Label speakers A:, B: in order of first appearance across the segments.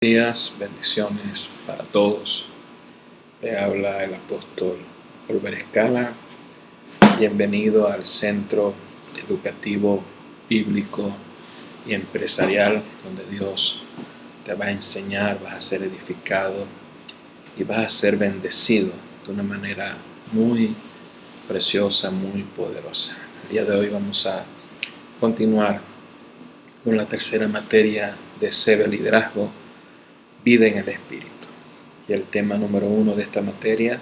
A: Días, bendiciones para todos. Le habla el apóstol Oliver Escala. Bienvenido al Centro Educativo Bíblico y Empresarial, donde Dios te va a enseñar, vas a ser edificado y vas a ser bendecido de una manera muy preciosa, muy poderosa. El día de hoy vamos a continuar con la tercera materia de CV Liderazgo, Vida en el Espíritu. Y el tema número 1 de esta materia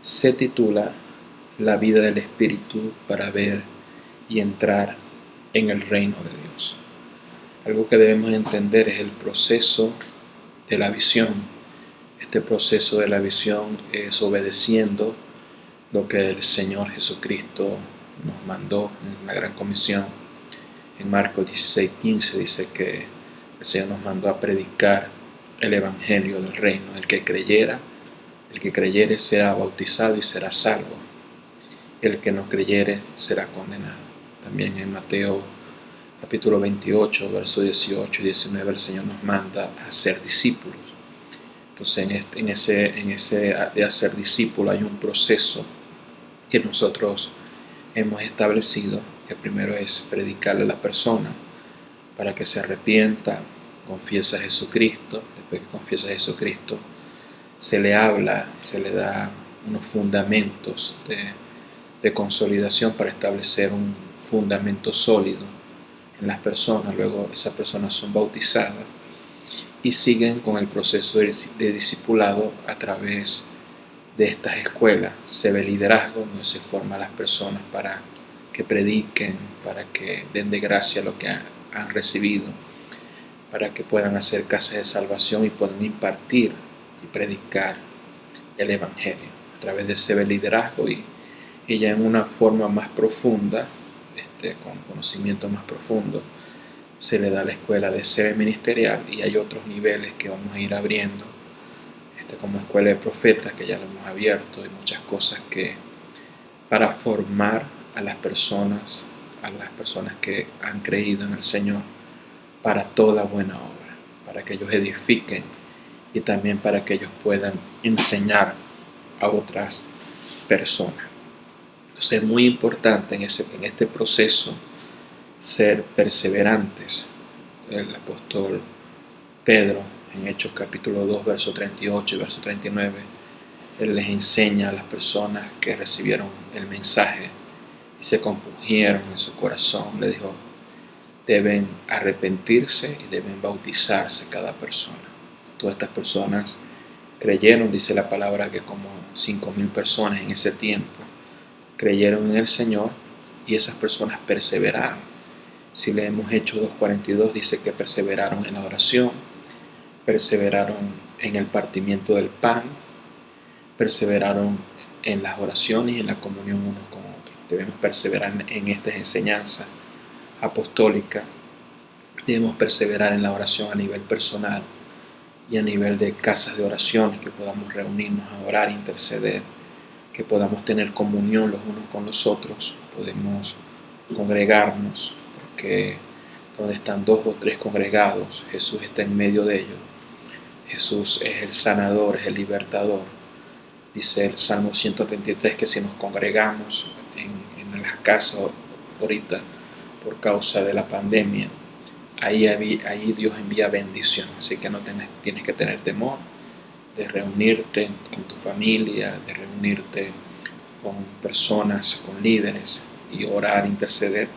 A: se titula La vida del Espíritu para ver y entrar en el reino de Dios. Algo que debemos entender es el proceso de la visión. Este proceso de la visión es obedeciendo lo que el Señor Jesucristo nos mandó en la Gran Comisión. En Marcos 16:15 dice que el Señor nos mandó a predicar el Evangelio del reino. El que creyere será bautizado y será salvo. El que no creyere será condenado. También en Mateo capítulo 28, versos 18 y 19, el Señor nos manda a ser discípulos. Entonces en ese de hacer discípulos hay un proceso que nosotros hemos establecido. El primero es predicarle a la persona para que se arrepienta, confiesa a Jesucristo. Después que confiesa a Jesucristo, se le habla, se le da unos fundamentos de consolidación para establecer un fundamento sólido en las personas. Luego esas personas son bautizadas y siguen con el proceso de discipulado a través de estas escuelas. Se ve liderazgo, donde se forman las personas para que prediquen, para que den de gracia lo que han recibido, para que puedan hacer casas de salvación y puedan impartir y predicar el Evangelio a través de ese liderazgo y ya en una forma más profunda, con conocimiento más profundo, se le da la escuela de CV ministerial y hay otros niveles que vamos a ir abriendo, como escuela de profetas, que ya lo hemos abierto, y muchas cosas que para formar a las personas que han creído en el Señor para toda buena obra, para que ellos edifiquen y también para que ellos puedan enseñar a otras personas. Entonces es muy importante en este proceso ser perseverantes. El apóstol Pedro, en Hechos capítulo 2, verso 38 y verso 39, él les enseña a las personas que recibieron el mensaje y se compungieron en su corazón. Le dijo, deben arrepentirse y deben bautizarse cada persona. Todas estas personas creyeron, dice la palabra, que como 5,000 personas en ese tiempo creyeron en el Señor y esas personas perseveraron. Si leemos Hechos 2:42, dice que perseveraron en la oración, perseveraron en el partimiento del pan, perseveraron en las oraciones y en la comunión unos con otros. Debemos perseverar en estas enseñanzas apostólicas. Debemos perseverar en la oración a nivel personal y a nivel de casas de oraciones, que podamos reunirnos a orar, interceder, que podamos tener comunión los unos con los otros, podemos congregarnos, porque donde están 2 o 3 congregados, Jesús está en medio de ellos. Jesús es el sanador, es el libertador. Dice el Salmo 133 que si nos congregamos en las casas ahorita por causa de la pandemia, ahí Dios envía bendición. Así que no tienes que tener temor de reunirte con tu familia, de reunirte con personas, con líderes y orar, interceder,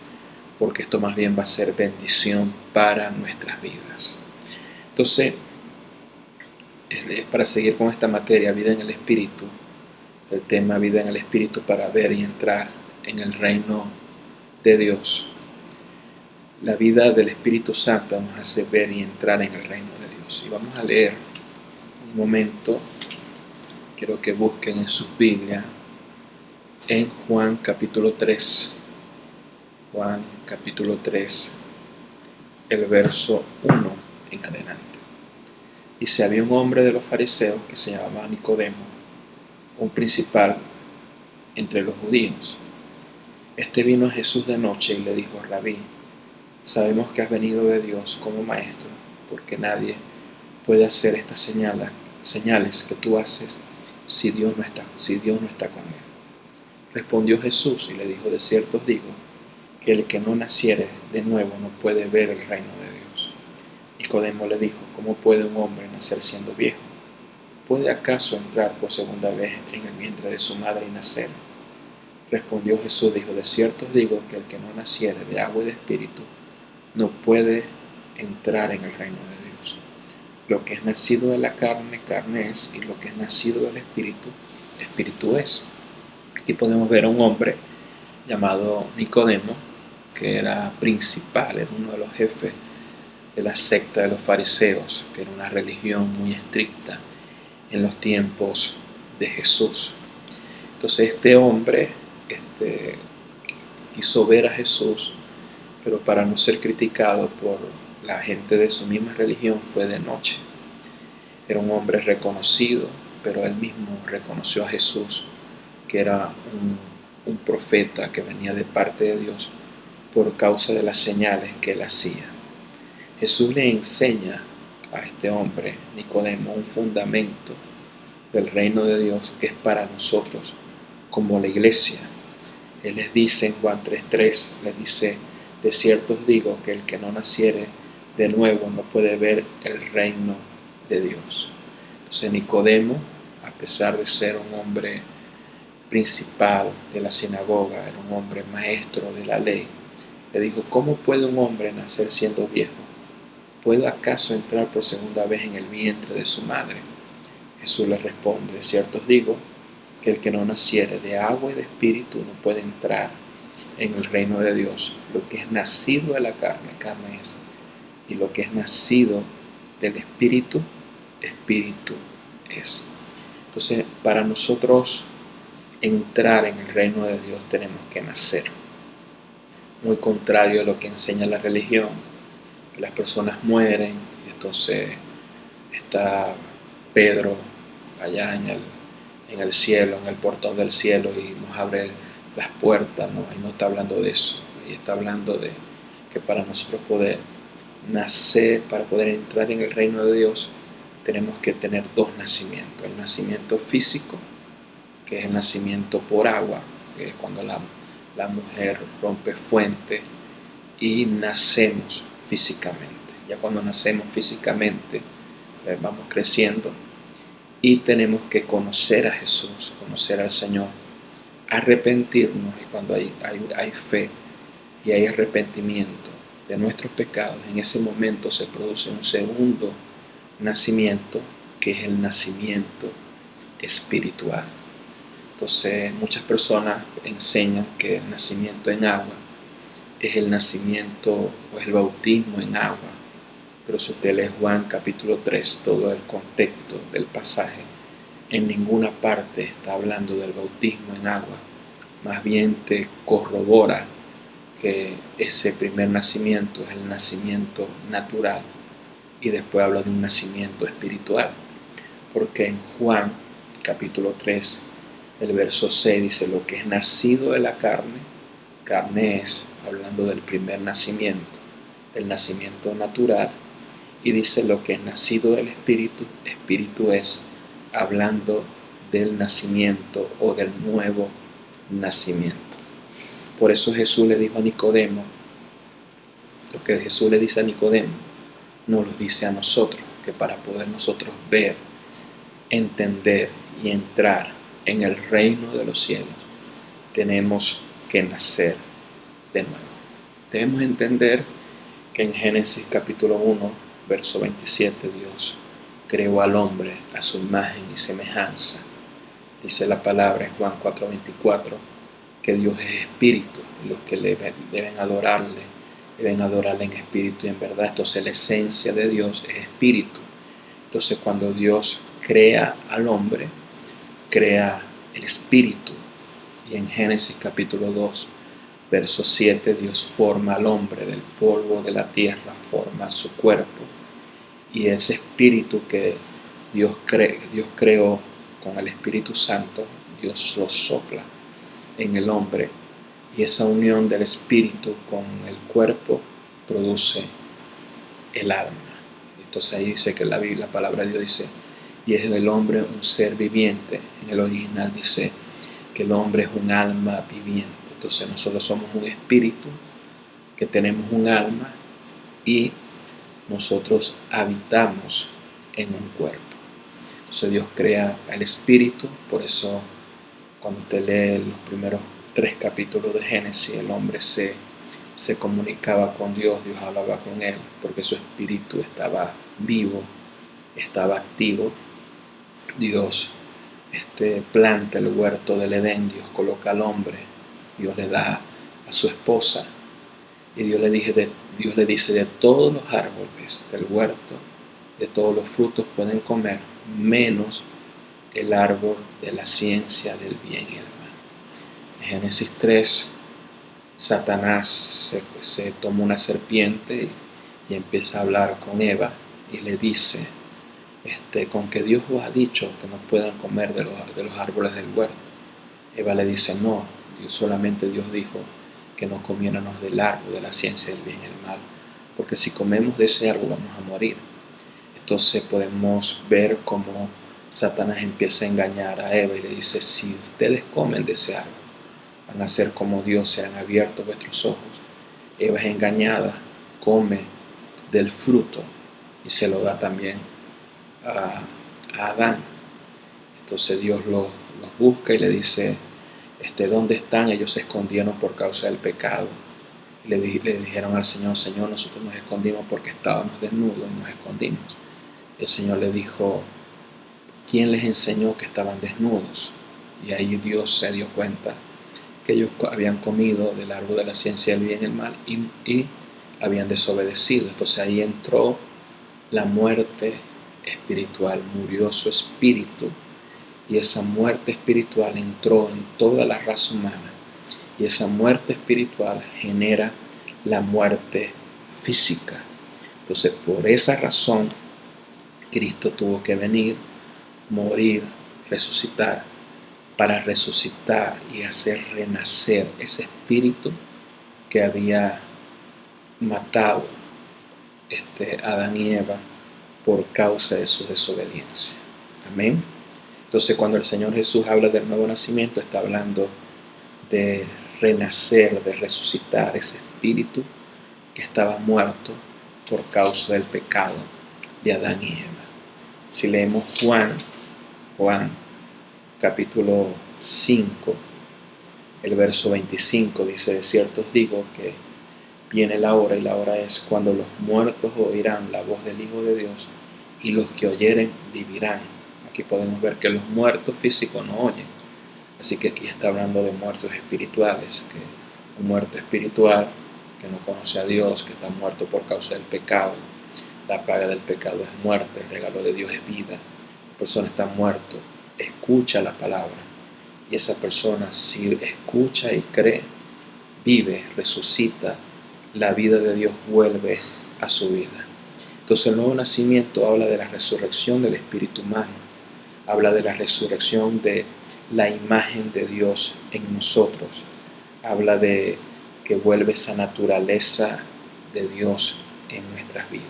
A: porque esto más bien va a ser bendición para nuestras vidas. Entonces, para seguir con esta materia, vida en el Espíritu, el tema vida en el Espíritu para ver y entrar en el reino de Dios. La vida del Espíritu Santo nos hace ver y entrar en el reino de Dios. Y vamos a leer un momento, quiero que busquen en sus Biblias, en Juan capítulo 3. Juan capítulo 3, el verso 1 en adelante. Dice, había un hombre de los fariseos que se llamaba Nicodemo, un principal entre los judíos. Este vino a Jesús de noche y le dijo, Rabí, sabemos que has venido de Dios como maestro, porque nadie puede hacer estas señales que tú haces si Dios no está con él? Respondió Jesús y le dijo: de cierto os digo que el que no naciere de nuevo no puede ver el reino de Dios. Nicodemo le dijo: ¿cómo puede un hombre nacer siendo viejo? ¿Puede acaso entrar por segunda vez en el vientre de su madre y nacer? Respondió Jesús, dijo: de cierto os digo que el que no naciere de agua y de espíritu no puede entrar en el reino de Dios. Lo que es nacido de la carne, carne es, y lo que es nacido del espíritu, espíritu es. Aquí podemos ver a un hombre llamado Nicodemo, que era principal, era uno de los jefes de la secta de los fariseos, que era una religión muy estricta en los tiempos de Jesús. Entonces este hombre quiso ver a Jesús, pero para no ser criticado por la gente de su misma religión fue de noche. Era un hombre reconocido, pero él mismo reconoció a Jesús, que era un profeta que venía de parte de Dios por causa de las señales que él hacía. Jesús le enseña a este hombre, Nicodemo, un fundamento del reino de Dios que es para nosotros como la iglesia. Él les dice en Juan 3:3, les dice: de cierto os digo que el que no naciere de nuevo no puede ver el reino de Dios. Entonces Nicodemo, a pesar de ser un hombre principal de la sinagoga, era un hombre maestro de la ley, le dijo: ¿cómo puede un hombre nacer siendo viejo? ¿Puede acaso entrar por segunda vez en el vientre de su madre? Jesús le responde: de cierto os digo que el que no naciere de agua y de espíritu no puede entrar en el reino de Dios. Lo que es nacido de la carne, carne es, y lo que es nacido del espíritu, espíritu es. Entonces, para nosotros entrar en el reino de Dios tenemos que nacer. Muy contrario a lo que enseña la religión, las personas mueren y entonces está Pedro allá en el cielo, en el portón del cielo, y nos abre las puertas, ¿no? Ahí no está hablando de eso. Ahí está hablando de que para nosotros poder nacer, para poder entrar en el reino de Dios, tenemos que tener dos nacimientos: el nacimiento físico, que es el nacimiento por agua, que es cuando la mujer rompe fuente y nacemos físicamente. Ya cuando nacemos físicamente, vamos creciendo y tenemos que conocer a Jesús, conocer al Señor, arrepentirnos, y cuando hay fe y hay arrepentimiento de nuestros pecados, en ese momento se produce un segundo nacimiento, que es el nacimiento espiritual. Entonces muchas personas enseñan que el nacimiento en agua es el nacimiento o es el bautismo en agua, pero si usted lee Juan capítulo 3, todo el contexto del pasaje, en ninguna parte está hablando del bautismo en agua. Más bien te corrobora que ese primer nacimiento es el nacimiento natural, y después habla de un nacimiento espiritual, porque en Juan capítulo 3, el verso 6 dice: lo que es nacido de la carne, carne es, hablando del primer nacimiento, el nacimiento natural, y dice: lo que es nacido del espíritu, espíritu es, hablando del nacimiento o del nuevo nacimiento. Por eso Jesús le dijo a Nicodemo, lo que Jesús le dice a Nicodemo, nos lo dice a nosotros, que para poder nosotros ver, entender y entrar en el reino de los cielos, tenemos que nacer de nuevo. Debemos entender que en Génesis capítulo 1, verso 27, Dios creó al hombre a su imagen y semejanza. Dice la palabra en Juan 4:24 que Dios es espíritu, y los que deben adorarle en espíritu y en verdad. Entonces la esencia de Dios es espíritu. Entonces cuando Dios crea al hombre, crea el espíritu. Y en Génesis capítulo 2, verso 7, Dios forma al hombre del polvo de la tierra, forma su cuerpo. Y ese espíritu que Dios creó con el Espíritu Santo, Dios lo sopla en el hombre. Y esa unión del espíritu con el cuerpo produce el alma. Entonces ahí dice que la Biblia, la palabra de Dios dice, y es el hombre un ser viviente. En el original dice que el hombre es un alma viviente. Entonces nosotros somos un espíritu, que tenemos un alma y nosotros habitamos en un cuerpo. Entonces Dios crea el espíritu, por eso cuando usted lee los primeros 3 capítulos de Génesis, el hombre se comunicaba con Dios, Dios hablaba con él, porque su espíritu estaba vivo, estaba activo. Dios planta el huerto del Edén, Dios coloca al hombre, Dios le da a su esposa, y Dios le dice, de todos los árboles del huerto, de todos los frutos pueden comer, menos el árbol de la ciencia del bien y el mal. En Génesis 3, Satanás se toma una serpiente y empieza a hablar con Eva y le dice, con que Dios os ha dicho que no puedan comer de los árboles del huerto. Eva le dice, no, solamente Dios dijo que no comiéramos del árbol de la ciencia del bien y el mal, porque si comemos de ese árbol vamos a morir. Entonces podemos ver cómo Satanás empieza a engañar a Eva y le dice, si ustedes comen de ese árbol, van a ser como Dios, serán abiertos vuestros ojos. Eva es engañada, come del fruto y se lo da también a Adán. Entonces Dios los busca y le dice, ¿dónde están? Ellos se escondieron por causa del pecado. Le dijeron al Señor, Señor, nosotros nos escondimos porque estábamos desnudos y nos escondimos. El Señor le dijo, ¿quién les enseñó que estaban desnudos? Y ahí Dios se dio cuenta que ellos habían comido del árbol de la ciencia del bien y el mal y habían desobedecido. Entonces ahí entró la muerte espiritual, murió su espíritu, y esa muerte espiritual entró en toda la raza humana, y esa muerte espiritual genera la muerte física. Entonces por esa razón Cristo tuvo que venir, morir, resucitar, para resucitar y hacer renacer ese espíritu que había matado Adán y Eva por causa de su desobediencia. Amén. Entonces cuando el Señor Jesús habla del nuevo nacimiento, está hablando de renacer, de resucitar ese espíritu que estaba muerto por causa del pecado de Adán y Eva. Si leemos Juan capítulo 5, el verso 25 dice, de cierto os digo que viene la hora, y la hora es cuando los muertos oirán la voz del Hijo de Dios, y los que oyeren vivirán. Aquí podemos ver que los muertos físicos no oyen, así que aquí está hablando de muertos espirituales, que un muerto espiritual que no conoce a Dios, que está muerto por causa del pecado. La paga del pecado es muerte, el regalo de Dios es vida. La persona está muerta, escucha la palabra, y esa persona, si escucha y cree, vive, resucita, la vida de Dios vuelve a su vida. Entonces el nuevo nacimiento habla de la resurrección del espíritu humano, habla de la resurrección de la imagen de Dios en nosotros, habla de que vuelve esa naturaleza de Dios en nuestras vidas.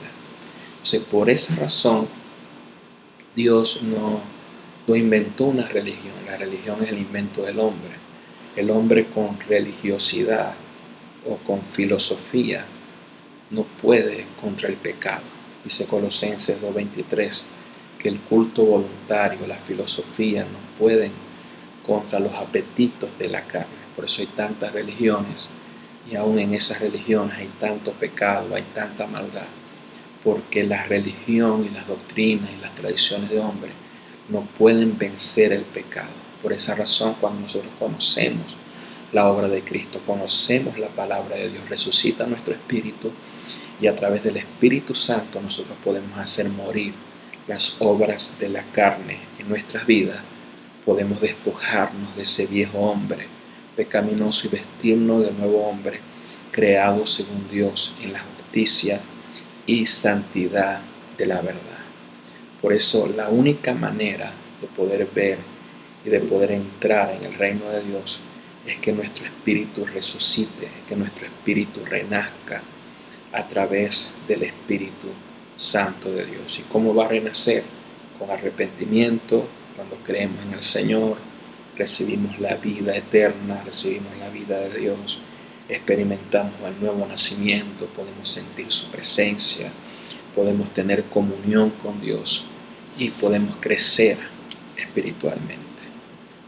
A: Entonces por esa razón Dios no inventó una religión. La religión es el invento del hombre. El hombre con religiosidad o con filosofía no puede contra el pecado. Dice Colosenses 2:23 que el culto voluntario, la filosofía no pueden contra los apetitos de la carne. Por eso hay tantas religiones, y aún en esas religiones hay tanto pecado, hay tanta maldad, porque la religión y las doctrinas y las tradiciones de hombre no pueden vencer el pecado. Por esa razón, cuando nosotros conocemos la obra de Cristo, conocemos la palabra de Dios, resucita nuestro espíritu, y a través del Espíritu Santo nosotros podemos hacer morir las obras de la carne en nuestras vidas. Podemos despojarnos de ese viejo hombre pecaminoso y vestirnos del nuevo hombre creado según Dios en la justicia y santidad de la verdad. Por eso la única manera de poder ver y de poder entrar en el reino de Dios es que nuestro espíritu resucite, que nuestro espíritu renazca a través del Espíritu Santo de Dios. ¿Y cómo va a renacer? Con arrepentimiento, cuando creemos en el Señor, recibimos la vida eterna, recibimos la vida de Dios, experimentamos el nuevo nacimiento, podemos sentir su presencia, podemos tener comunión con Dios y podemos crecer espiritualmente.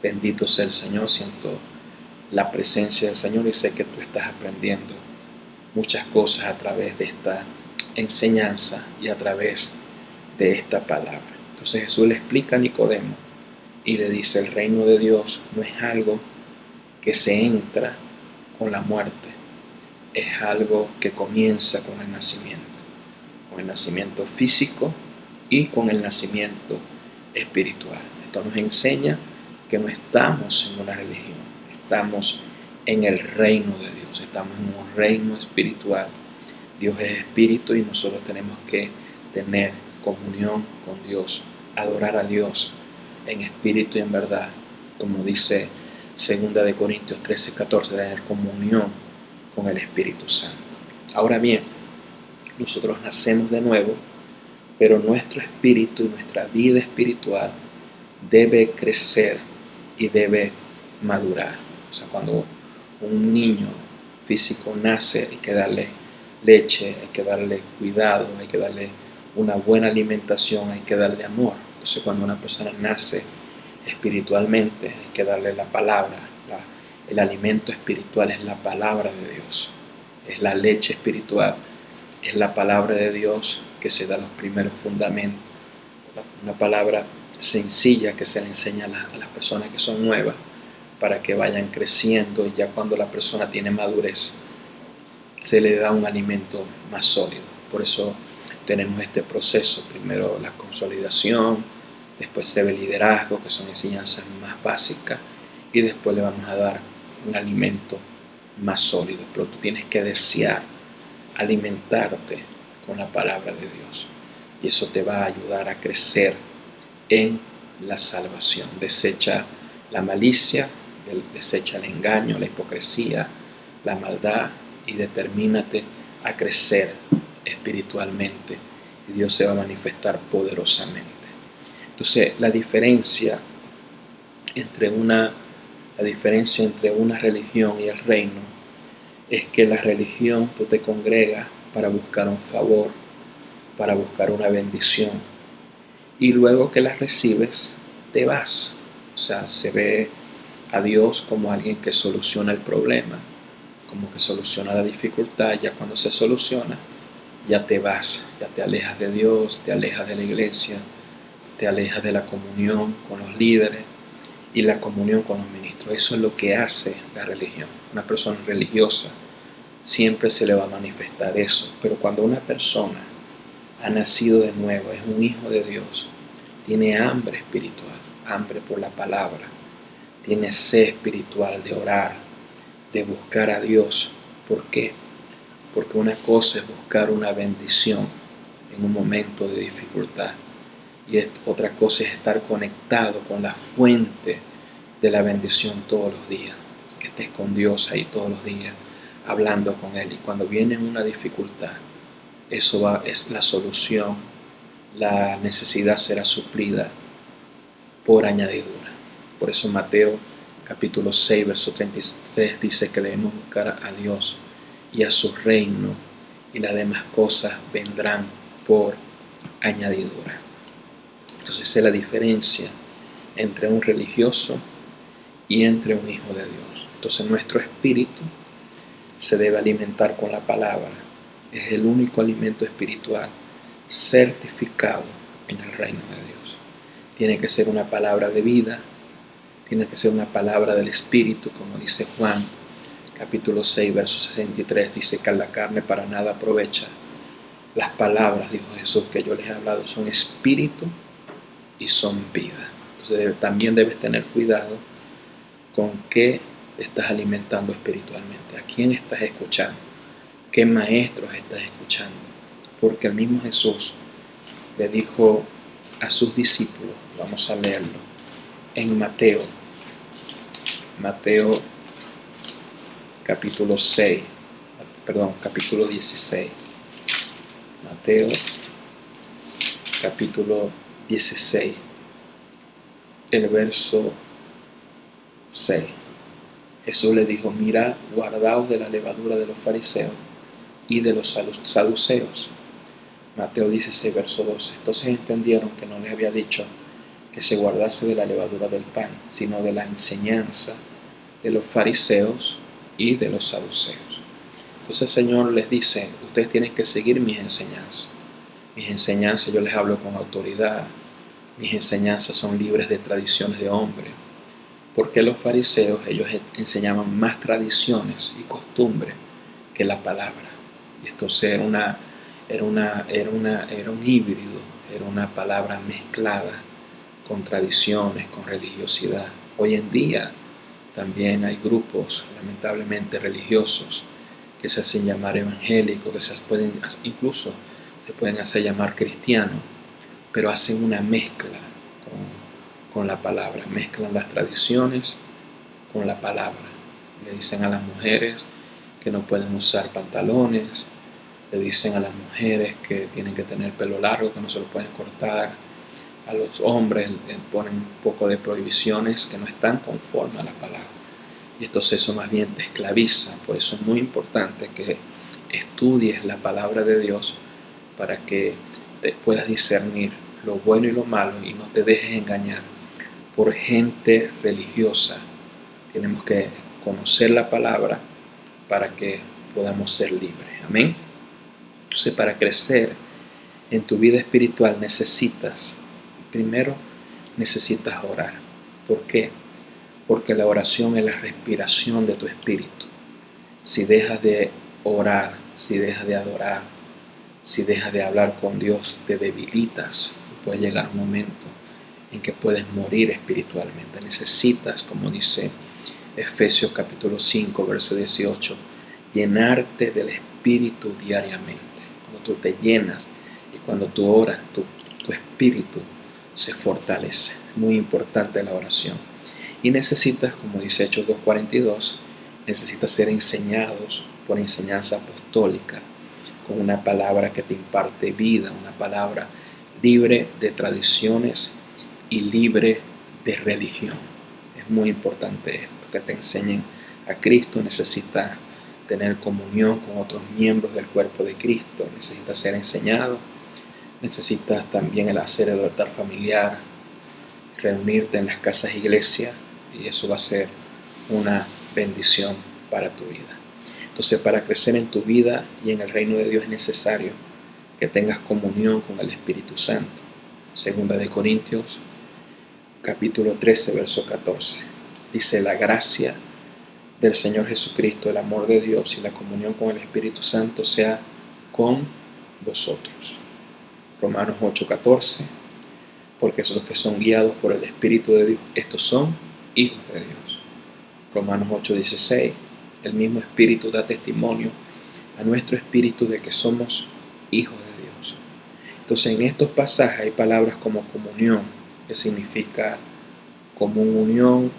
A: Bendito sea el Señor, siento la presencia del Señor y sé que tú estás aprendiendo muchas cosas a través de esta enseñanza y a través de esta palabra. Entonces Jesús le explica a Nicodemo y le dice: el reino de Dios no es algo que se entra con la muerte, es algo que comienza con el nacimiento físico y con el nacimiento espiritual. Esto nos enseña que no estamos en una religión, estamos en el reino de Dios, estamos en un reino espiritual. Dios es espíritu y nosotros tenemos que tener comunión con Dios, adorar a Dios en espíritu y en verdad, como dice 2 Corintios 13:14, tener comunión con el Espíritu Santo. Ahora bien, nosotros nacemos de nuevo, pero nuestro espíritu y nuestra vida espiritual debe crecer y debe madurar. O sea, cuando un niño físico nace, hay que darle leche, hay que darle cuidado, hay que darle una buena alimentación, hay que darle amor. Entonces, cuando una persona nace espiritualmente, hay que darle la palabra. El alimento espiritual es la palabra de Dios, es la leche espiritual, es la palabra de Dios que se da los primeros fundamentos, una palabra sencilla que se le enseña a las personas que son nuevas para que vayan creciendo, y ya cuando la persona tiene madurez se le da un alimento más sólido. Por eso tenemos este proceso: primero la consolidación, después se ve el liderazgo, que son enseñanzas más básicas, y después le vamos a dar un alimento más sólido. Pero tú tienes que desear alimentarte con la palabra de Dios, y eso te va a ayudar a crecer en la salvación. Desecha la malicia, desecha el engaño, la hipocresía, la maldad, y determínate a crecer espiritualmente, y Dios se va a manifestar poderosamente. Entonces, la diferencia entre una religión y el reino es que la religión tú te congregas para buscar un favor, para buscar una bendición, y luego que la recibes te vas. O sea, se ve a Dios como alguien que soluciona el problema, como que soluciona la dificultad. Ya cuando se soluciona, ya te vas, ya te alejas de Dios, te alejas de la iglesia, te alejas de la comunión con los líderes y la comunión con los ministros. Eso es lo que hace la religión. Una persona religiosa siempre se le va a manifestar eso, pero cuando una persona ha nacido de nuevo, es un hijo de Dios, tiene hambre espiritual, hambre por la palabra, tiene sed espiritual de orar, de buscar a Dios. ¿Por qué? Porque una cosa es buscar una bendición en un momento de dificultad, y otra cosa es estar conectado con la fuente de la bendición todos los días, que estés con Dios ahí todos los días, hablando con Él. Y cuando viene una dificultad, eso es la solución, la necesidad será suplida por añadidura. Por eso Mateo capítulo 6, verso 33 dice que debemos buscar a Dios y a su reino, y las demás cosas vendrán por añadidura. Entonces esa es la diferencia entre un religioso y entre un hijo de Dios. Entonces nuestro espíritu se debe alimentar con la palabra. Es el único alimento espiritual certificado en el reino de Dios. Tiene que ser una palabra de vida, tiene que ser una palabra del Espíritu, como dice Juan capítulo 6, verso 63, dice que a la carne para nada aprovecha. Las palabras, dijo Jesús, que yo les he hablado son espíritu y son vida. Entonces también debes tener cuidado con qué te estás alimentando espiritualmente, a quién estás escuchando, qué maestros estás escuchando, porque el mismo Jesús le dijo a sus discípulos, vamos a leerlo, en Mateo capítulo 16, Mateo capítulo 16, el verso 6. Jesús le dijo: mirad, guardaos de la levadura de los fariseos y de los saduceos. Mateo 16, verso 12. Entonces entendieron que no les había dicho que se guardase de la levadura del pan, sino de la enseñanza de los fariseos y de los saduceos. Entonces el Señor les dice: ustedes tienen que seguir mis enseñanzas. Mis enseñanzas, yo les hablo con autoridad. Mis enseñanzas son libres de tradiciones de hombre. Porque los fariseos, ellos enseñaban más tradiciones y costumbres que la palabra. Y entonces era un híbrido, era una palabra mezclada con tradiciones, con religiosidad. Hoy en día también hay grupos, lamentablemente, religiosos que se hacen llamar evangélicos, que incluso se pueden hacer llamar cristianos, pero hacen una mezcla con la palabra, mezclan las tradiciones con la palabra. Le dicen a las mujeres que no pueden usar pantalones, le dicen a las mujeres que tienen que tener pelo largo, que no se lo pueden cortar. A los hombres les ponen un poco de prohibiciones que no están conformes a la palabra. Y entonces eso más bien te esclaviza. Por eso es muy importante que estudies la palabra de Dios para que te puedas discernir lo bueno y lo malo y no te dejes engañar por gente religiosa. Tenemos que conocer la palabra para que podamos ser libres. Amén. Entonces, para crecer en tu vida espiritual primero necesitas orar. ¿Por qué? Porque la oración es la respiración de tu espíritu. Si dejas de orar, si dejas de adorar, si dejas de hablar con Dios, te debilitas. Puede llegar un momento en que puedes morir espiritualmente. Necesitas, como dice Efesios capítulo 5, verso 18, llenarte del Espíritu diariamente. Cuando tú te llenas y cuando tú oras, tu espíritu se fortalece. Muy importante la oración. Y necesitas, como dice Hechos 2:42, necesitas ser enseñados por enseñanza apostólica, con una palabra que te imparte vida, una palabra libre de tradiciones y libre de religión. Es muy importante esto, que te enseñen a Cristo. Necesitas tener comunión con otros miembros del cuerpo de Cristo, necesitas ser enseñado, necesitas también hacer el altar familiar, reunirte en las casas iglesia, y eso va a ser una bendición para tu vida. Entonces, para crecer en tu vida y en el reino de Dios es necesario que tengas comunión con el Espíritu Santo. Segunda de Corintios capítulo 13, verso 14. Dice: la gracia del Señor Jesucristo, el amor de Dios y la comunión con el Espíritu Santo sea con vosotros. Romanos 8:14. Porque los que son guiados por el Espíritu de Dios, estos son hijos de Dios. Romanos 8:16. El mismo Espíritu da testimonio a nuestro espíritu de que somos hijos de Dios. Entonces, en estos pasajes hay palabras como comunión, que significa común unión,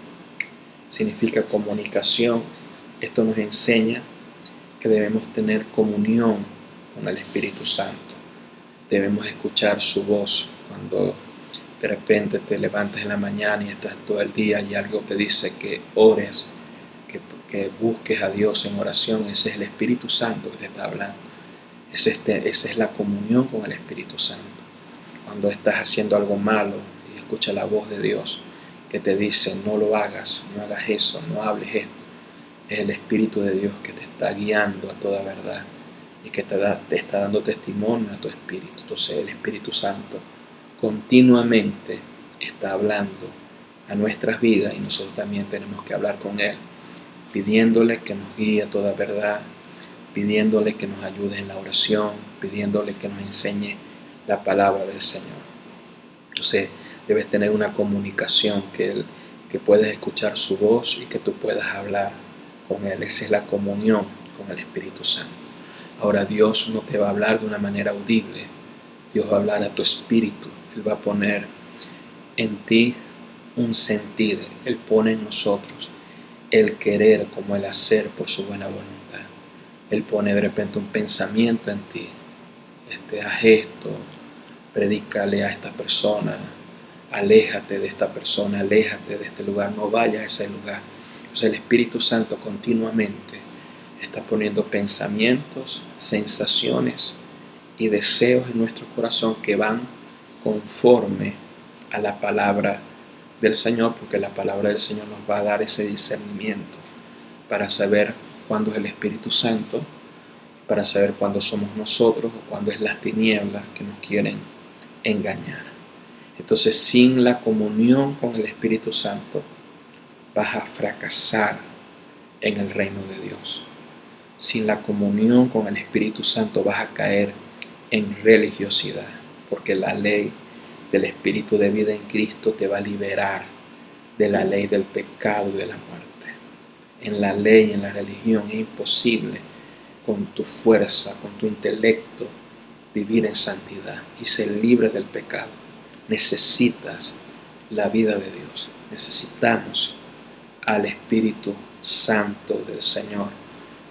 A: significa comunicación. Esto nos enseña que debemos tener comunión con el Espíritu Santo. Debemos escuchar su voz. Cuando de repente te levantas en la mañana y estás todo el día y algo te dice que ores, que busques a Dios en oración, ese es el Espíritu Santo que te está hablando. Esa es la comunión con el Espíritu Santo. Cuando estás haciendo algo malo y escuchas la voz de Dios que te dice: no lo hagas, no hagas eso, no hables esto, es el Espíritu de Dios que te está guiando a toda verdad y que te está dando testimonio a tu espíritu. Entonces el Espíritu Santo continuamente está hablando a nuestras vidas y nosotros también tenemos que hablar con Él, pidiéndole que nos guíe a toda verdad, pidiéndole que nos ayude en la oración, pidiéndole que nos enseñe la palabra del Señor. Entonces debes tener una comunicación que puedas escuchar su voz y que tú puedas hablar con Él. Esa es la comunión con el Espíritu Santo. Ahora, Dios no te va a hablar de una manera audible. Dios va a hablar a tu espíritu. Él va a poner en ti un sentir. Él pone en nosotros el querer como el hacer por su buena voluntad. Él pone de repente un pensamiento en ti. Haz esto, predícale a esta persona, aléjate de esta persona, aléjate de este lugar, no vayas a ese lugar. Entonces el Espíritu Santo continuamente está poniendo pensamientos, sensaciones y deseos en nuestro corazón que van conforme a la palabra del Señor, porque la palabra del Señor nos va a dar ese discernimiento para saber cuándo es el Espíritu Santo, para saber cuándo somos nosotros o cuándo es las tinieblas que nos quieren engañar. Entonces, sin la comunión con el Espíritu Santo, vas a fracasar en el reino de Dios. Sin la comunión con el Espíritu Santo vas a caer en religiosidad, porque la ley del Espíritu de vida en Cristo te va a liberar de la ley del pecado y de la muerte. En la ley, en la religión, es imposible con tu fuerza, con tu intelecto, vivir en santidad y ser libre del pecado. Necesitas la vida de Dios. Necesitamos al Espíritu Santo del Señor.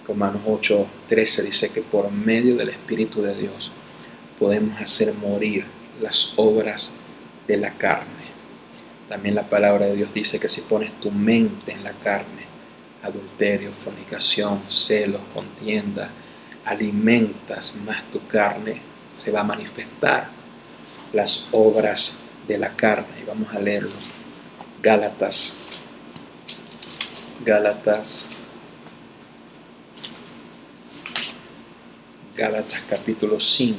A: Romanos 8:13 dice que por medio del Espíritu de Dios podemos hacer morir las obras de la carne. También la palabra de Dios dice que si pones tu mente en la carne, adulterio, fornicación, celos, contienda, alimentas más tu carne, se va a manifestar las obras de la carne. Y vamos a leerlo. Gálatas capítulo 5.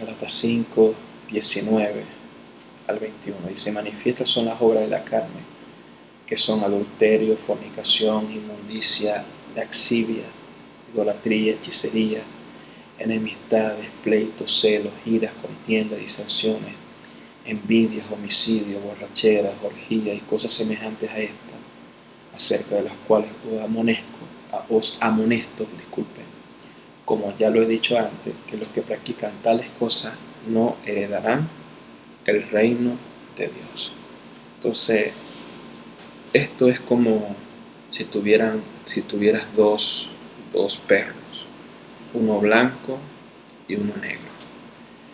A: Gálatas 5, 19 al 21. Dice: manifiestas son las obras de la carne, que son adulterio, fornicación, inmundicia, laxivia, idolatría, hechicería, enemistades, pleitos, celos, iras, contiendas, disensiones, envidias, homicidios, borracheras, orgías y cosas semejantes a estas, acerca de las cuales os amonesto, como ya lo he dicho antes, que los que practican tales cosas no heredarán el reino de Dios. Entonces, esto es como si tuvieras dos perros, uno blanco y uno negro.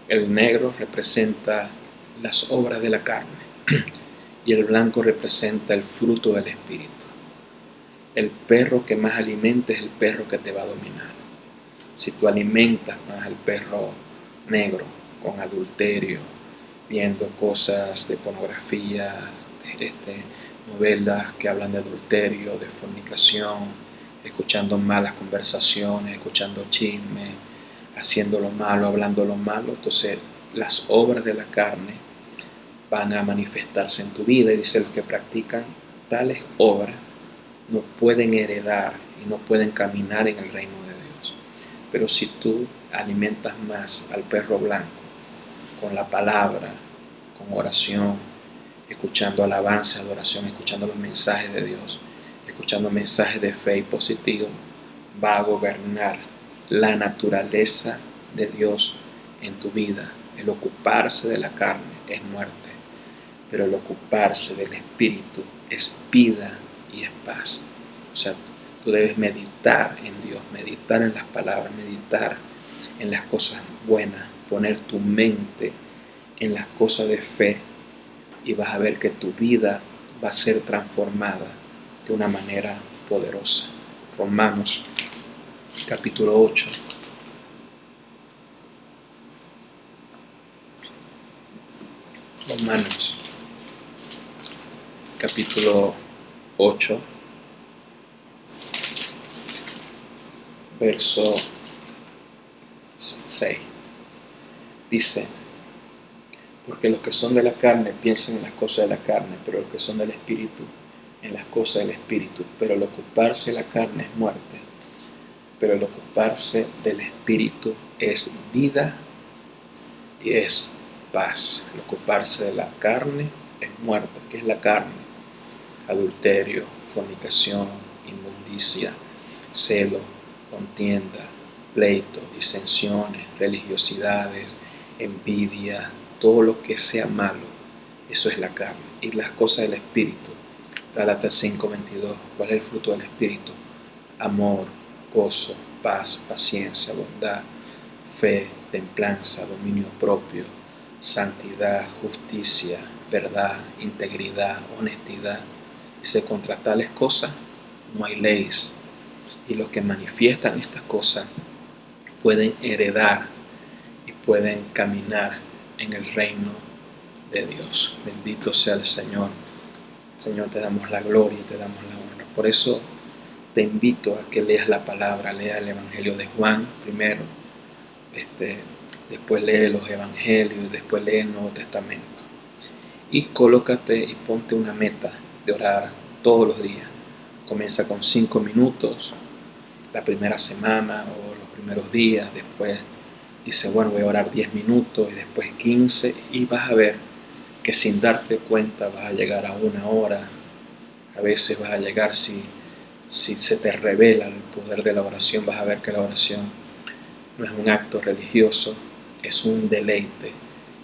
A: El negro representa las obras de la carne y el blanco representa el fruto del Espíritu. El perro que más alimenta es el perro que te va a dominar. Si tú alimentas más al perro negro con adulterio, viendo cosas de pornografía, novelas que hablan de adulterio, de fornicación, escuchando malas conversaciones, escuchando chismes, haciendo lo malo, hablando lo malo, entonces las obras de la carne van a manifestarse en tu vida. Y dice: los que practican tales obras no pueden heredar y no pueden caminar en el reino de Dios. Pero si tú alimentas más al perro blanco con la palabra, con oración, escuchando alabanza, adoración, escuchando los mensajes de Dios, escuchando mensajes de fe y positivo, va a gobernar la naturaleza de Dios en tu vida. El ocuparse de la carne es muerte, pero el ocuparse del Espíritu es vida y es paz. O sea, tú debes meditar en Dios, meditar en las palabras, meditar en las cosas buenas, poner tu mente en las cosas de fe, y vas a ver que tu vida va a ser transformada de una manera poderosa. Romanos capítulo 8. Romanos capítulo 8, verso 6. Dice: porque los que son de la carne piensan en las cosas de la carne, pero los que son del Espíritu en las cosas del Espíritu. Pero el ocuparse de la carne es muerte, pero el ocuparse del Espíritu es vida y es paz. El ocuparse de la carne es muerte. ¿Qué es la carne? Adulterio, fornicación, inmundicia, celo, contienda, pleito, disensiones, religiosidades, envidia, todo lo que sea malo. Eso es la carne. Y las cosas del Espíritu, Gálatas 5:22, ¿cuál es el fruto del Espíritu? Amor, gozo, paz, paciencia, bondad, fe, templanza, dominio propio, santidad, justicia, verdad, integridad, honestidad. Dice, contra tales cosas no hay leyes. Y los que manifiestan estas cosas pueden heredar y pueden caminar en el reino de Dios. Bendito sea el Señor. Señor, te damos la gloria y te damos la honra. Por eso te invito a que leas la palabra, lea el Evangelio de Juan primero, después lee los Evangelios y después lee el Nuevo Testamento. Y colócate y ponte una meta de orar todos los días. Comienza con 5 minutos la primera semana o los primeros días, después dice, bueno, voy a orar 10 minutos y después 15 y vas a ver que sin darte cuenta vas a llegar a 1 hora. A veces vas a llegar, si se te revela el poder de la oración, vas a ver que la oración no es un acto religioso, es un deleite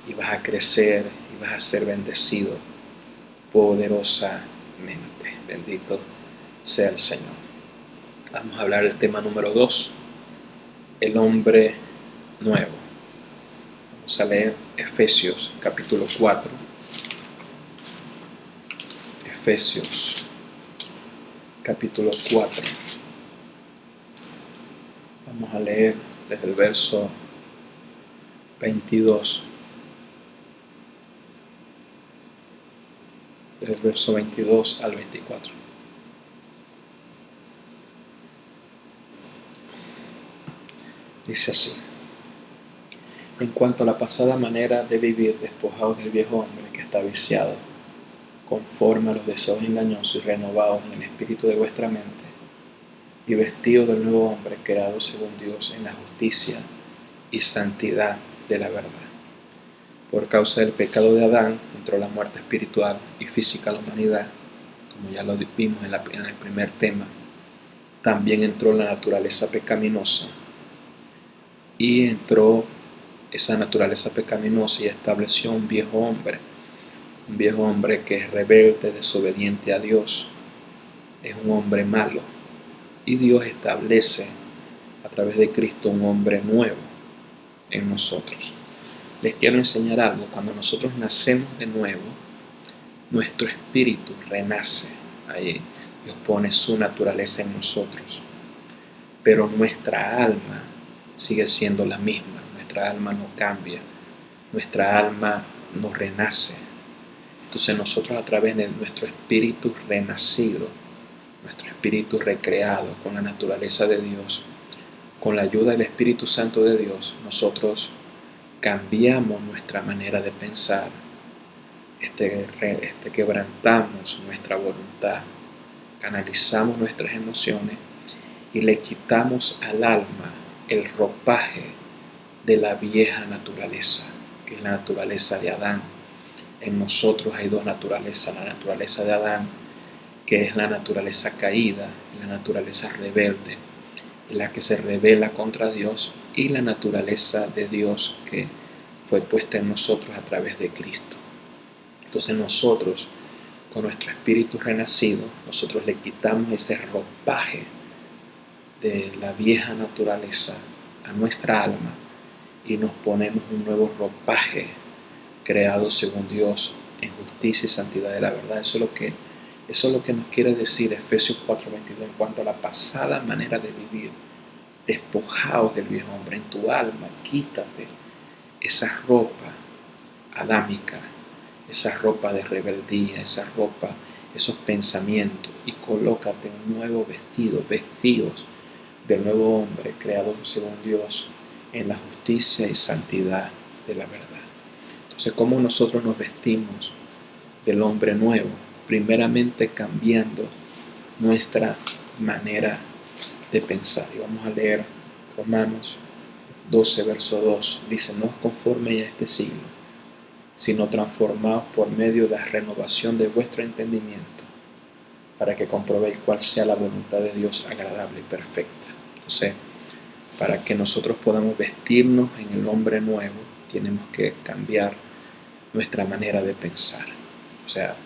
A: y vas a crecer y vas a ser bendecido poderosamente. Bendito sea el Señor. Vamos a hablar del tema número 2, el hombre nuevo. Vamos a leer Efesios capítulo 4. Efesios capítulo 4. Vamos a leer desde el verso 22. Desde el verso 22 al 24. Dice así: en cuanto a la pasada manera de vivir, despojados del viejo hombre que está viciado, conforme a los deseos engañosos, y renovados en el espíritu de vuestra mente, y vestidos del nuevo hombre, creado según Dios en la justicia y santidad de la verdad. Por causa del pecado de Adán entró la muerte espiritual y física a la humanidad, como ya lo vimos en el primer tema. También entró la naturaleza pecaminosa, y entró esa naturaleza pecaminosa y estableció un viejo hombre que es rebelde, desobediente a Dios, es un hombre malo, y Dios establece a través de Cristo un hombre nuevo en nosotros. Les quiero enseñar algo. Cuando nosotros nacemos de nuevo, nuestro espíritu renace ahí. Dios pone su naturaleza en nosotros, pero nuestra alma sigue siendo la misma. Nuestra alma no cambia, nuestra alma no renace. Entonces nosotros, a través de nuestro espíritu renacido, nuestro espíritu recreado con la naturaleza de Dios, con la ayuda del Espíritu Santo de Dios, nosotros cambiamos nuestra manera de pensar, quebrantamos nuestra voluntad, canalizamos nuestras emociones y le quitamos al alma el ropaje de la vieja naturaleza, que es la naturaleza de Adán. En nosotros hay dos naturalezas: la naturaleza de Adán, que es la naturaleza caída, la naturaleza rebelde, la que se rebela contra Dios, y la naturaleza de Dios que fue puesta en nosotros a través de Cristo. Entonces nosotros, con nuestro espíritu renacido, nosotros le quitamos ese ropaje de la vieja naturaleza a nuestra alma y nos ponemos un nuevo ropaje creado según Dios en justicia y santidad de la verdad. Eso es lo que nos quiere decir Efesios 4:22 en cuanto a la pasada manera de vivir. Despojaos del viejo hombre. En tu alma quítate esa ropa adámica, esa ropa de rebeldía, esa ropa, esos pensamientos, y colócate un nuevo vestido, vestidos del nuevo hombre creado según Dios en la justicia y santidad de la verdad. Entonces, ¿cómo nosotros nos vestimos del hombre nuevo? Primeramente cambiando nuestra manera de pensar. Y vamos a leer Romanos 12, verso 2. Dice: no os conforméis a este siglo, sino transformaos por medio de la renovación de vuestro entendimiento, para que comprobéis cuál sea la voluntad de Dios agradable y perfecta. Entonces, para que nosotros podamos vestirnos en el hombre nuevo, tenemos que cambiar nuestra manera de pensar. O sea,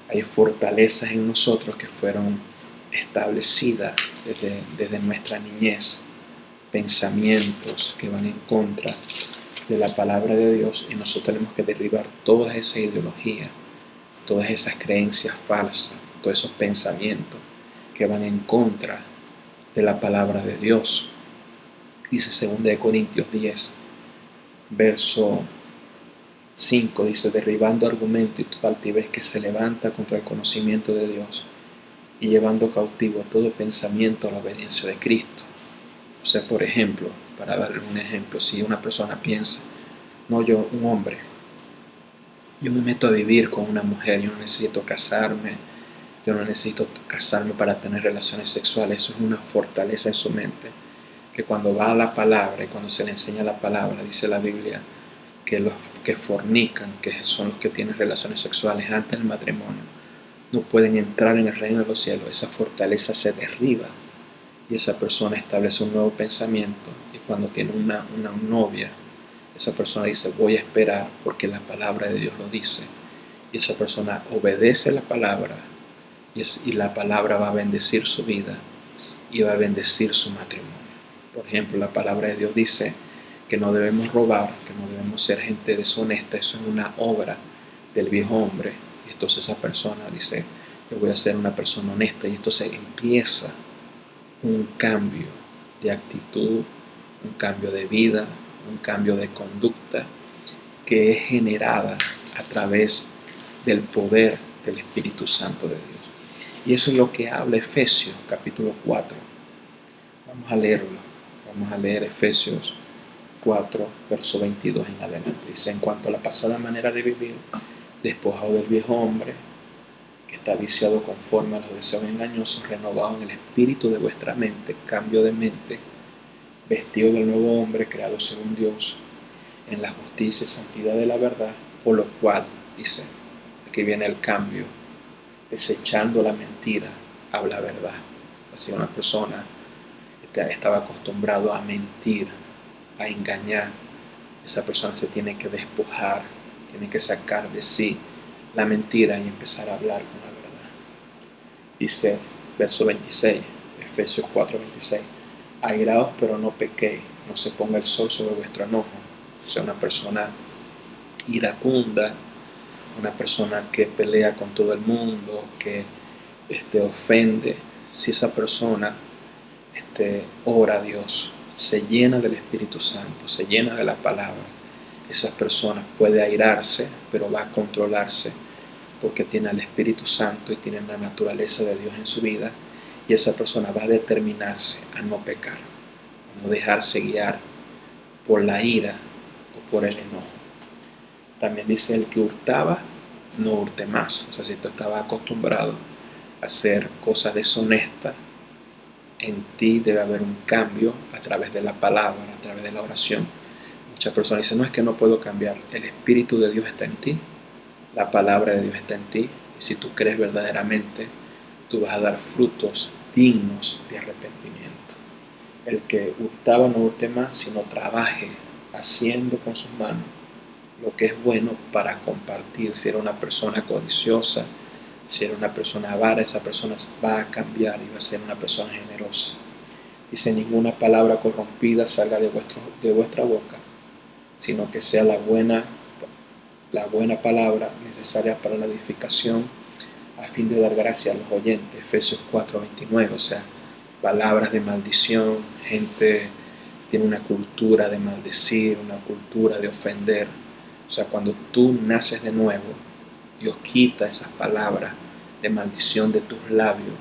A: hay fortalezas en nosotros que fueron establecidas desde nuestra niñez, pensamientos que van en contra de la palabra de Dios, y nosotros tenemos que derribar todas esas ideologías, todas esas creencias falsas, todos esos pensamientos que van en contra de la palabra de Dios. Dice 2 Corintios 10, verso 5, dice: derribando argumentos y toda altivez que se levanta contra el conocimiento de Dios, y llevando cautivo todo pensamiento a la obediencia de Cristo. O sea, por ejemplo, para darle un ejemplo, si una persona piensa, no, yo, un hombre, yo me meto a vivir con una mujer, yo no necesito casarme, para tener relaciones sexuales, eso es una fortaleza en su mente, que cuando va a la palabra y cuando se le enseña la palabra, dice la Biblia, que los que fornican, que son los que tienen relaciones sexuales antes del matrimonio, no pueden entrar en el reino de los cielos. Esa fortaleza se derriba y esa persona establece un nuevo pensamiento, y cuando tiene una novia, esa persona dice: voy a esperar porque la palabra de Dios lo dice, y esa persona obedece la palabra, y la palabra va a bendecir su vida y va a bendecir su matrimonio. Por ejemplo, la palabra de Dios dice que no debemos robar, que no debemos ser gente deshonesta. Eso es una obra del viejo hombre, y entonces esa persona dice: yo voy a ser una persona honesta, y entonces empieza un cambio de actitud, un cambio de vida, un cambio de conducta, que es generada a través del poder del Espíritu Santo de Dios. Y eso es lo que habla Efesios capítulo 4. Vamos a leerlo. Vamos a leer Efesios 4, verso 22 en adelante. Dice: en cuanto a la pasada manera de vivir, despojado del viejo hombre, que está viciado conforme a los deseos engañosos, renovado en el espíritu de vuestra mente, cambio de mente, vestido del nuevo hombre, creado según Dios, en la justicia y santidad de la verdad, por lo cual, dice, aquí viene el cambio, desechando la mentira, habla verdad. Así una persona estaba acostumbrado a mentir, a engañar. Esa persona se tiene que despojar, tiene que sacar de sí la mentira y empezar a hablar con la verdad. Dice, verso 26, Efesios 4, 26: airaos, pero no pequéis, no se ponga el sol sobre vuestro enojo. O sea, una persona iracunda, una persona que pelea con todo el mundo, que ofende. Si esa persona ora a Dios, se llena del Espíritu Santo, se llena de la palabra, esa persona puede airarse, pero va a controlarse, porque tiene al Espíritu Santo y tiene la naturaleza de Dios en su vida, y esa persona va a determinarse a no pecar, a no dejarse guiar por la ira o por el enojo. También dice: el que hurtaba, no hurte más. O sea, si tú estabas acostumbrado a hacer cosas deshonestas, en ti debe haber un cambio a través de la palabra, a través de la oración. Muchas personas dicen: no, es que no puedo cambiar. El Espíritu de Dios está en ti, la palabra de Dios está en ti, y si tú crees verdaderamente, tú vas a dar frutos dignos de arrepentimiento. El que hurtaba, no hurte más, sino trabaje haciendo con sus manos lo que es bueno para compartir. Si era una persona codiciosa, si era una persona avara, esa persona va a cambiar y va a ser una persona generosa. Dice: ninguna palabra corrompida salga de vuestra boca, sino que sea la buena palabra necesaria para la edificación, a fin de dar gracia a los oyentes. Efesios 4:29. O sea, palabras de maldición, gente tiene una cultura de maldecir, una cultura de ofender. O sea, cuando tú naces de nuevo, Dios quita esas palabras de maldición de tus labios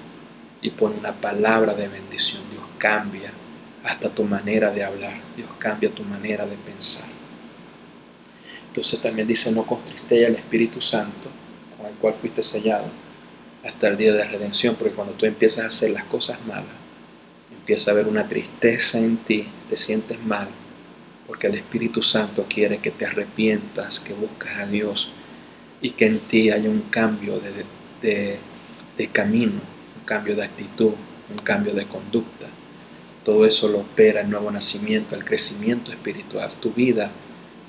A: y pone una palabra de bendición. Dios cambia hasta tu manera de hablar, Dios cambia tu manera de pensar. Entonces también dice: no contristéis al Espíritu Santo, con el cual fuiste sellado hasta el día de redención. Porque cuando tú empiezas a hacer las cosas malas, empieza a haber una tristeza en ti, te sientes mal, porque el Espíritu Santo quiere que te arrepientas, que busques a Dios y que en ti haya un cambio de camino, un cambio de actitud, un cambio de conducta. Todo eso lo opera el nuevo nacimiento, el crecimiento espiritual. Tu vida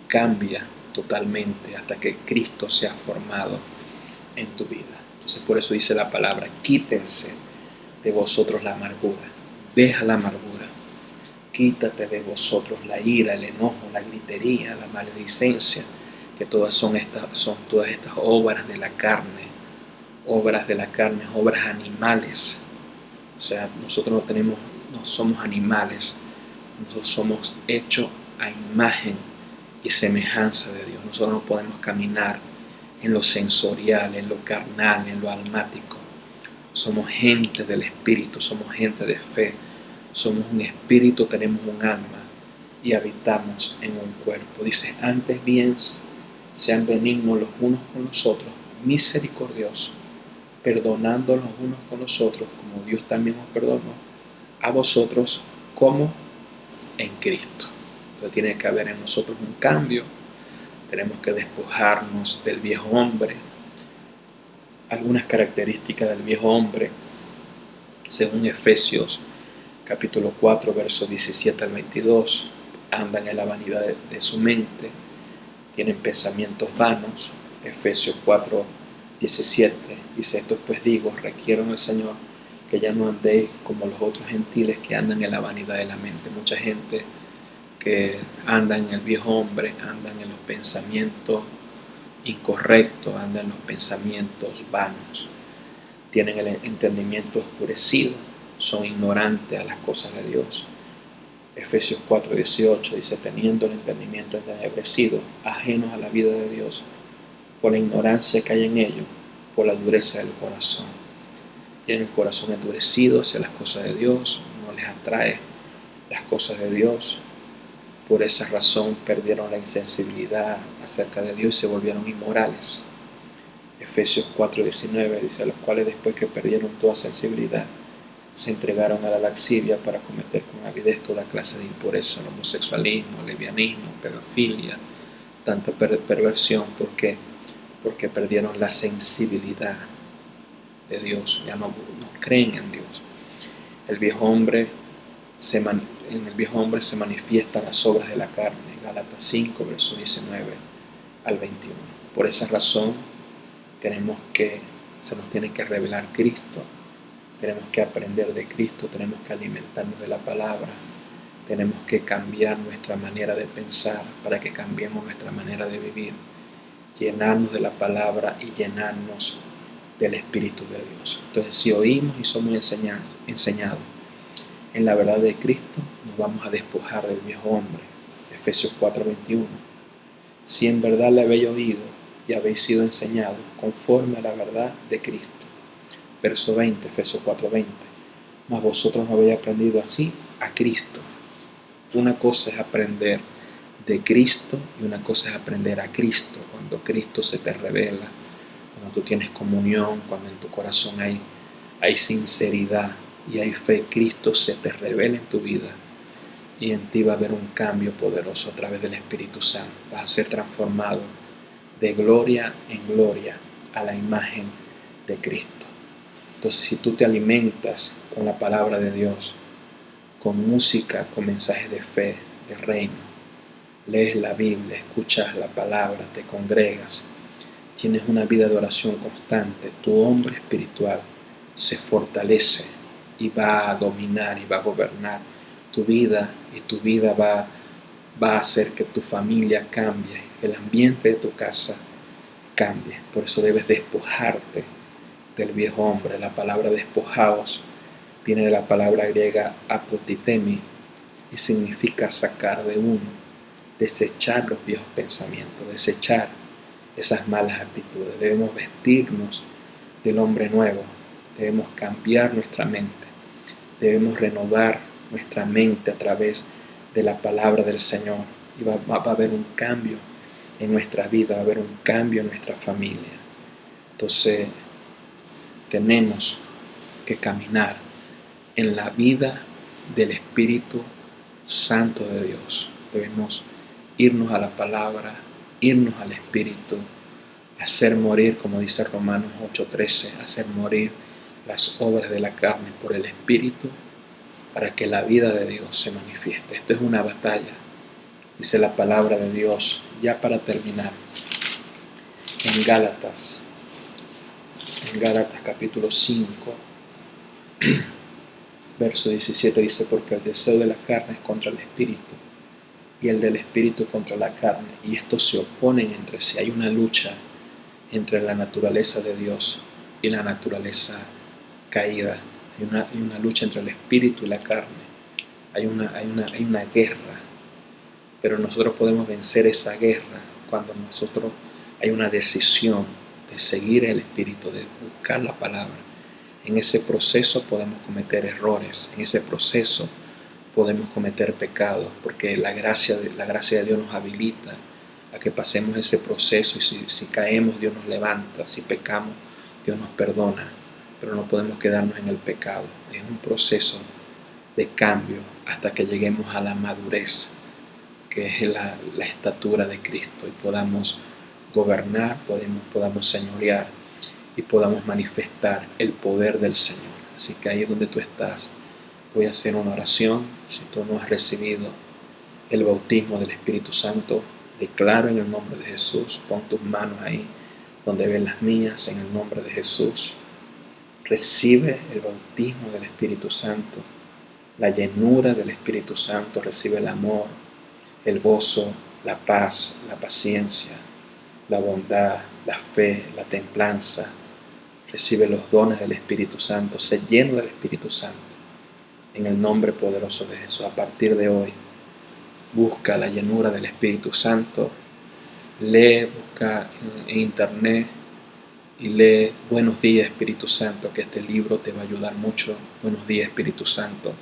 A: cambia totalmente hasta que Cristo sea formado en tu vida. Entonces, por eso dice la palabra: quítense de vosotros la amargura. Deja la amargura, Quítate de vosotros la ira, el enojo, la gritería, la maledicencia, que son todas estas obras de la carne, obras animales. O sea, nosotros no somos animales, nosotros somos hechos a imagen y semejanza de Dios. Nosotros no podemos caminar en lo sensorial, en lo carnal, en lo almático. Somos gente del Espíritu, somos gente de fe, somos un espíritu, tenemos un alma y habitamos en un cuerpo. Dice, antes bien sean benignos los unos con los otros, misericordiosos, perdonando los unos con los otros, como Dios también os perdonó a vosotros, como en Cristo. Entonces tiene que haber en nosotros un cambio. Tenemos que despojarnos del viejo hombre. Algunas características del viejo hombre, según Efesios capítulo 4, versos 17 al 22, andan en la vanidad de su mente, tienen pensamientos vanos. Efesios 4, 17 dice, esto pues digo, requiero en el Señor que ya no andéis como los otros gentiles que andan en la vanidad de la mente. Mucha gente que anda en el viejo hombre, andan en los pensamientos incorrectos, andan en los pensamientos vanos, tienen el entendimiento oscurecido, son ignorantes a las cosas de Dios. Efesios 4:18 dice, teniendo el entendimiento entenebrecido, ajenos a la vida de Dios, por la ignorancia que hay en ellos, por la dureza del corazón. Tienen el corazón endurecido hacia las cosas de Dios, no les atrae las cosas de Dios. Por esa razón perdieron la insensibilidad acerca de Dios y se volvieron inmorales. Efesios 4:19 dice, a los cuales después que perdieron toda sensibilidad, se entregaron a la laxivia para cometer con avidez toda clase de impureza, el homosexualismo, el lesbianismo, pedofilia, tanta perversión. ¿Por qué? Porque perdieron la sensibilidad de Dios, ya no creen en Dios. En el viejo hombre se manifiestan las obras de la carne, Gálatas 5, versos 19 al 21. Por esa razón se nos tiene que revelar Cristo. Tenemos que aprender de Cristo, tenemos que alimentarnos de la palabra, tenemos que cambiar nuestra manera de pensar para que cambiemos nuestra manera de vivir, llenarnos de la palabra y llenarnos del Espíritu de Dios. Entonces, si oímos y somos enseñados en la verdad de Cristo, nos vamos a despojar del viejo hombre. Efesios 4:21. Si en verdad le habéis oído y habéis sido enseñados conforme a la verdad de Cristo. Verso 20, Efesios 4:20. Mas vosotros no habéis aprendido así a Cristo. Una cosa es aprender de Cristo y una cosa es aprender a Cristo. Cuando Cristo se te revela, cuando tú tienes comunión, cuando en tu corazón hay sinceridad y hay fe, Cristo se te revela en tu vida y en ti va a haber un cambio poderoso a través del Espíritu Santo. Vas a ser transformado de gloria en gloria a la imagen de Cristo. Entonces, si tú te alimentas con la palabra de Dios, con música, con mensajes de fe, de reino, lees la Biblia, escuchas la palabra, te congregas, tienes una vida de oración constante, tu hombre espiritual se fortalece y va a dominar y va a gobernar tu vida, y tu vida va a hacer que tu familia cambie, que el ambiente de tu casa cambie. Por eso debes despojarte del viejo hombre. La palabra despojaos viene de la palabra griega apotitemi y significa sacar de uno, desechar los viejos pensamientos, desechar esas malas actitudes. Debemos vestirnos del hombre nuevo, debemos cambiar nuestra mente, debemos renovar nuestra mente a través de la palabra del Señor, y va a haber un cambio en nuestra vida, va a haber un cambio en nuestra familia. Entonces tenemos que caminar en la vida del Espíritu Santo de Dios. Debemos irnos a la palabra, irnos al Espíritu, hacer morir, como dice Romanos 8:13, hacer morir las obras de la carne por el Espíritu para que la vida de Dios se manifieste. Esto es una batalla, dice la palabra de Dios. Ya para terminar, en Gálatas capítulo 5, Verso 17 dice, porque el deseo de la carne es contra el espíritu y el del espíritu contra la carne, y estos se oponen entre sí. Hay una lucha entre la naturaleza de Dios y la naturaleza caída. Hay una lucha entre el espíritu y la carne. Hay una guerra, pero nosotros podemos vencer esa guerra cuando nosotros hay una decisión de seguir el espíritu, de buscar la palabra. En ese proceso podemos cometer errores, en ese proceso podemos cometer pecados, porque la gracia de Dios nos habilita a que pasemos ese proceso, y si caemos, Dios nos levanta, si pecamos, Dios nos perdona, pero no podemos quedarnos en el pecado. Es un proceso de cambio hasta que lleguemos a la madurez, que es la estatura de Cristo, y podamos gobernar, podamos señorear y podamos manifestar el poder del Señor. Así que ahí donde tú estás, voy a hacer una oración. Si tú no has recibido el bautismo del Espíritu Santo, declaro en el nombre de Jesús, pon tus manos ahí donde ven las mías, en el nombre de Jesús. Recibe el bautismo del Espíritu Santo, la llenura del Espíritu Santo. Recibe el amor, el gozo, la paz, la paciencia, la bondad, la fe, la templanza. Recibe los dones del Espíritu Santo. Sé lleno del Espíritu Santo en el nombre poderoso de Jesús. A partir de hoy, busca la llenura del Espíritu Santo. Lee, busca en internet y lee Buenos días Espíritu Santo, que este libro te va a ayudar mucho. Buenos días Espíritu Santo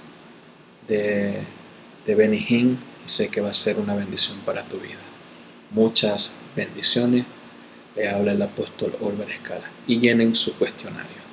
A: de Benny Hinn, y sé que va a ser una bendición para tu vida. Muchas bendiciones. Le habla el apóstol Oliver Escala, y llenen su cuestionario.